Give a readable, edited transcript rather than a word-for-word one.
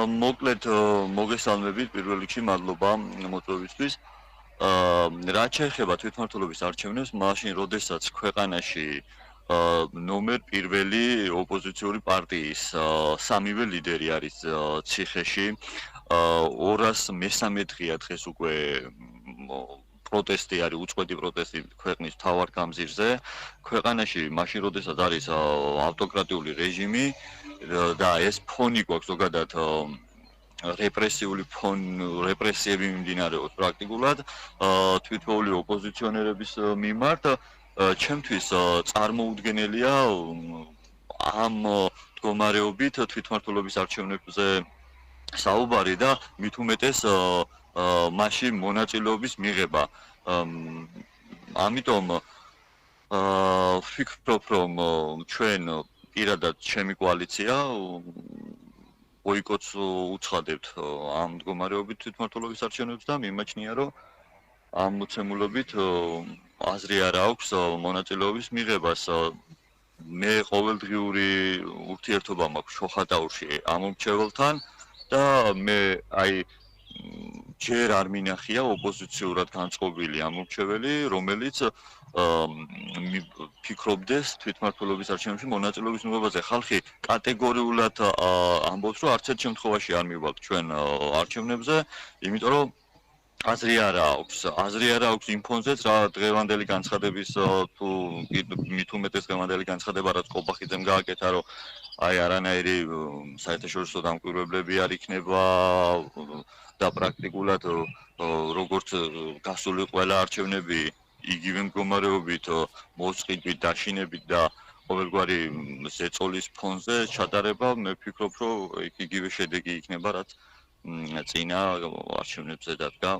მოკლედ მოგესალმებით პირველ რიგში მადლობა მოწვევისთვის. რაც შეეხება თვითმმართველობის არჩევნებს, მაშინ როდესაც ქვეყანაში ნომერ პირველი ოპოზიციური პარტიის სამივე ლიდერი არის ციხეში, 213 დღეა დღეს უკვე პროტესტი არის, უწყვეტი პროტესტი ქვეყნის მთავარ გამზირზე. ქვეყანაში მაშინ როდესაც არის ავტოკრატიული რეჟიმი და ეს ფონი გვაქვს ზოგადად რეპრესიები მიმდინარეობს პრაქტიკულად თვითოეული ოპოზიციონერების მიმართ ჩემთვის წარმოუდგენელია ამ მდგომარეობით თვითმმართველობის არჩევნებზე საუბარი და მით უმეტეს მასში მონაწილეობის მიღება. ამიტომ ვფიქრობ, რომ ჩვენ პირადად ჩემი კოალიცია ბოიკოტს უცხადებთ ამ მდგომარეობით თვითმმართველობის არჩევნებს და მიმაჩნია, რომ ამ მოცემულობით აზრი არ აქვს მონაწილეობის მიღებას. მე ყოველდღიური ურთიერთობა მაქვს შოხატაურში ამ მომრჩეველთან და მე ჯერ არ მინახია ოპოზიციურად განწყობილი ამ მომრჩეველი, რომელიც ფიქრობდეს თვითმმართველობის არჩევნებში მონაწილეობის მიღებაზე. ხალხი კატეგორიულად ამბობს, რომ არც ერთ შემთხვევაში არ მივალთ ჩვენ არჩევნებზე, იმიტომ რომ აზრი არ აქვს იმ ფონზეც, რა დღევანდელი განცხადების თუ მით უმეტეს დღევანდელი განცხადება რაც ყობახიძემ გააკეთა, რომ არანაირი საერთაშორისო დამკვირვებლები არ იქნება და პრაქტიკულად როგორც გასული ყველა არჩევნები იგივე მდგომარეობით მოწყიდვით, დაშინებით და ყოველგვარი ზეწოლის ფონზე ჩატარება, მე ვფიქრობ, რომ იგივე შედეგი იქნება, რაც წინა არჩევნებზე დადგა